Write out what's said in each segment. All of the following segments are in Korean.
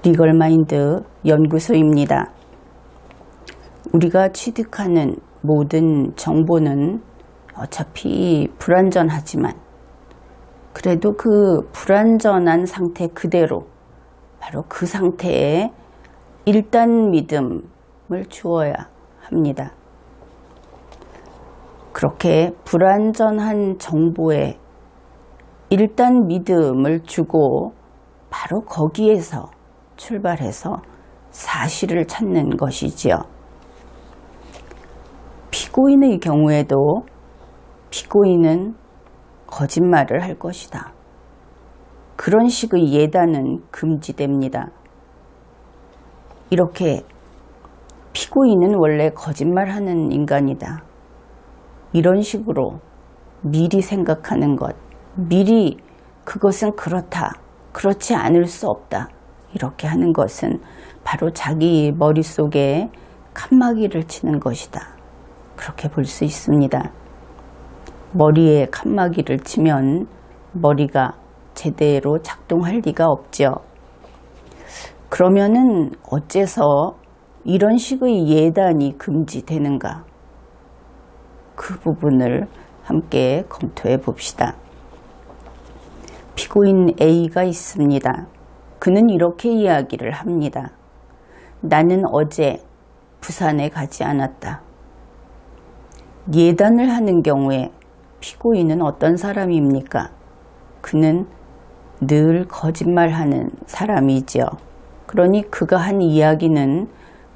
리걸마인드 연구소입니다. 우리가 취득하는 모든 정보는 어차피 불완전하지만 그래도 그 불완전한 상태 그대로 바로 그 상태에 일단 믿음을 주어야 합니다. 그렇게 불완전한 정보에 일단 믿음을 주고 바로 거기에서 출발해서 사실을 찾는 것이지요. 피고인의 경우에도 피고인은 거짓말을 할 것이다. 그런 식의 예단은 금지됩니다. 이렇게 피고인은 원래 거짓말하는 인간이다. 이런 식으로 미리 생각하는 것, 미리 그것은 그렇다, 그렇지 않을 수 없다. 이렇게 하는 것은 바로 자기 머릿속에 칸막이를 치는 것이다. 그렇게 볼 수 있습니다. 머리에 칸막이를 치면 머리가 제대로 작동할 리가 없죠. 그러면은 어째서 이런 식의 예단이 금지되는가? 그 부분을 함께 검토해 봅시다. 피고인 A가 있습니다. 그는 이렇게 이야기를 합니다. 나는 어제 부산에 가지 않았다. 예단을 하는 경우에 피고인은 어떤 사람입니까? 그는 늘 거짓말하는 사람이지요. 그러니 그가 한 이야기는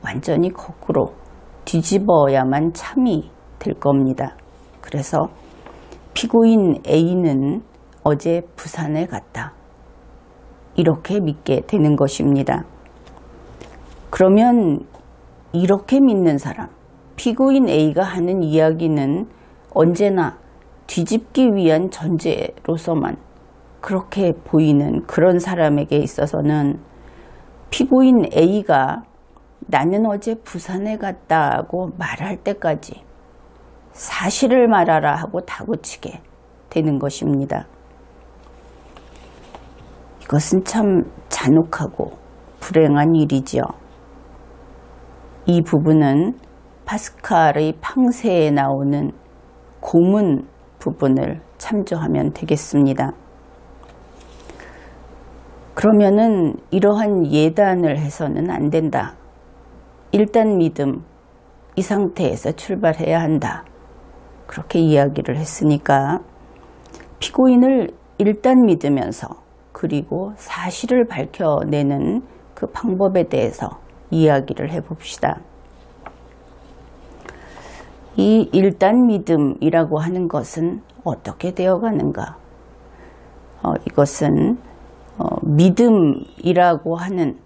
완전히 거꾸로 뒤집어야만 참이 될 겁니다. 그래서 피고인 A는 어제 부산에 갔다. 이렇게 믿게 되는 것입니다. 그러면 이렇게 믿는 사람, 피고인 A가 하는 이야기는 언제나 뒤집기 위한 전제로서만 그렇게 보이는 그런 사람에게 있어서는 피고인 A가 나는 어제 부산에 갔다고 말할 때까지 사실을 말하라 하고 다구치게 되는 것입니다. 이것은 참 잔혹하고 불행한 일이지요. 이 부분은 파스칼의 팡세에 나오는 고문 부분을 참조하면 되겠습니다. 그러면은 이러한 예단을 해서는 안 된다. 일단 믿음, 이 상태에서 출발해야 한다. 그렇게 이야기를 했으니까 피고인을 일단 믿으면서 그리고 사실을 밝혀내는 그 방법에 대해서 이야기를 해봅시다. 이 일단 믿음이라고 하는 것은 어떻게 되어가는가? 이것은 믿음이라고 하는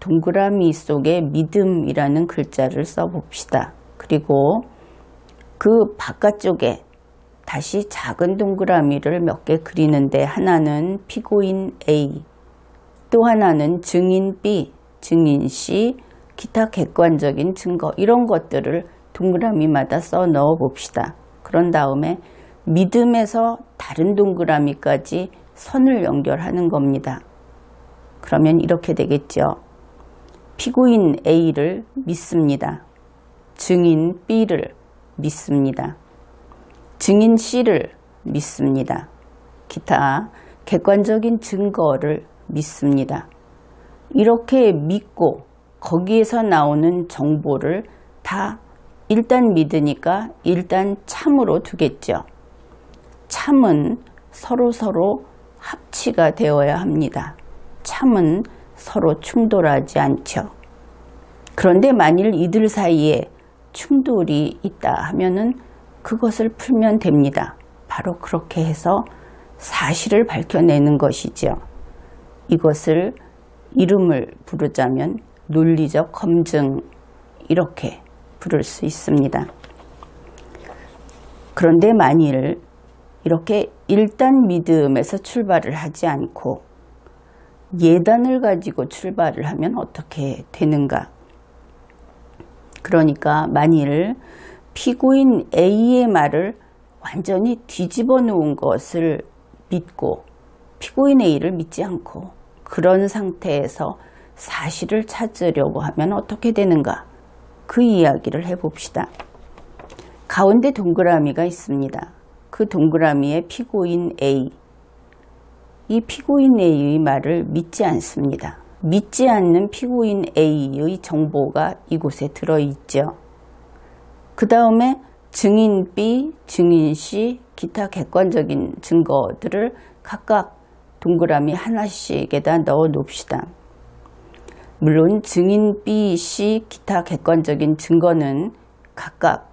동그라미 속에 믿음이라는 글자를 써봅시다. 그리고 그 바깥쪽에 다시 작은 동그라미를 몇 개 그리는데 하나는 피고인 A, 또 하나는 증인 B, 증인 C, 기타 객관적인 증거 이런 것들을 동그라미마다 써 넣어 봅시다. 그런 다음에 믿음에서 다른 동그라미까지 선을 연결하는 겁니다. 그러면 이렇게 되겠죠. 피고인 A를 믿습니다. 증인 B를 믿습니다. 증인 C를 믿습니다. 기타 객관적인 증거를 믿습니다. 이렇게 믿고 거기에서 나오는 정보를 다 일단 믿으니까 일단 참으로 두겠죠. 참은 서로 합치가 되어야 합니다. 참은 서로 충돌하지 않죠. 그런데 만일 이들 사이에 충돌이 있다 하면은 그것을 풀면 됩니다. 바로 그렇게 해서 사실을 밝혀내는 것이죠. 이것을 이름을 부르자면 논리적 검증 이렇게 부를 수 있습니다. 그런데 만일 이렇게 일단 믿음에서 출발을 하지 않고 예단을 가지고 출발을 하면 어떻게 되는가? 그러니까 만일 피고인 A의 말을 완전히 뒤집어 놓은 것을 믿고 피고인 A를 믿지 않고 그런 상태에서 사실을 찾으려고 하면 어떻게 되는가? 그 이야기를 해봅시다. 가운데 동그라미가 있습니다. 그 동그라미에 피고인 A. 이 피고인 A의 말을 믿지 않습니다. 믿지 않는 피고인 A의 정보가 이곳에 들어있죠. 그 다음에 증인 B, 증인 C, 기타 객관적인 증거들을 각각 동그라미 하나씩에다 넣어 놓읍시다. 물론 증인 B, C, 기타 객관적인 증거는 각각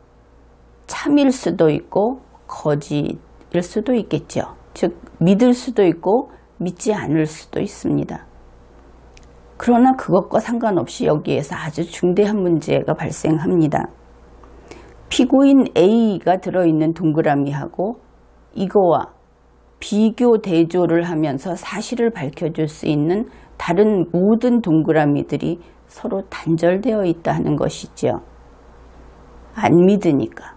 참일 수도 있고 거짓일 수도 있겠죠. 즉 믿을 수도 있고 믿지 않을 수도 있습니다. 그러나 그것과 상관없이 여기에서 아주 중대한 문제가 발생합니다. 피고인 A가 들어있는 동그라미하고 이거와 비교 대조를 하면서 사실을 밝혀줄 수 있는 다른 모든 동그라미들이 서로 단절되어 있다는 것이죠. 안 믿으니까.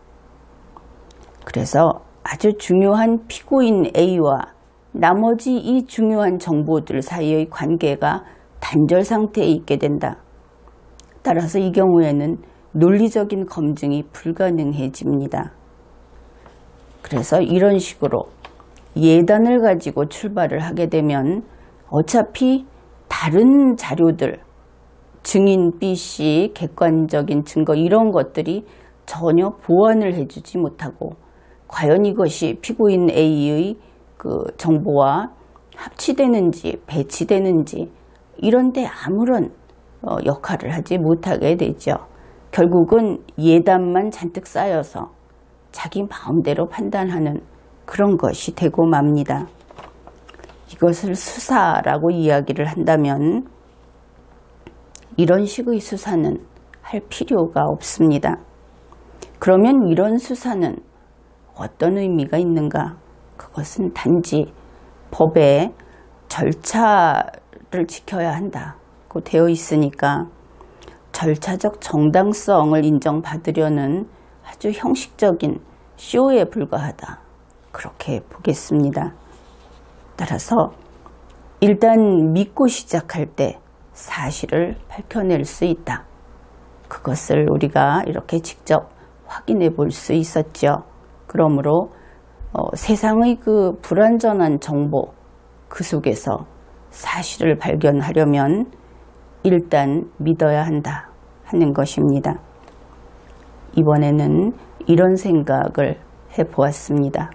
그래서 아주 중요한 피고인 A와 나머지 이 중요한 정보들 사이의 관계가 단절 상태에 있게 된다. 따라서 이 경우에는 논리적인 검증이 불가능해집니다. 그래서 이런 식으로 예단을 가지고 출발을 하게 되면 어차피 다른 자료들, 증인 B, C, 객관적인 증거 이런 것들이 전혀 보완을 해주지 못하고 과연 이것이 피고인 A의 그 정보와 합치되는지 배치되는지 이런 데 아무런 역할을 하지 못하게 되죠. 결국은 예단만 잔뜩 쌓여서 자기 마음대로 판단하는 그런 것이 되고 맙니다. 이것을 수사라고 이야기를 한다면 이런 식의 수사는 할 필요가 없습니다. 그러면 이런 수사는 어떤 의미가 있는가? 그것은 단지 법의 절차를 지켜야 한다고 되어 있으니까 절차적 정당성을 인정받으려는 아주 형식적인 쇼에 불과하다. 그렇게 보겠습니다. 따라서 일단 믿고 시작할 때 사실을 밝혀낼 수 있다. 그것을 우리가 이렇게 직접 확인해 볼 수 있었죠. 그러므로 세상의 그 불완전한 정보 그 속에서 사실을 발견하려면 일단 믿어야 한다 하는 것입니다. 이번에는 이런 생각을 해보았습니다.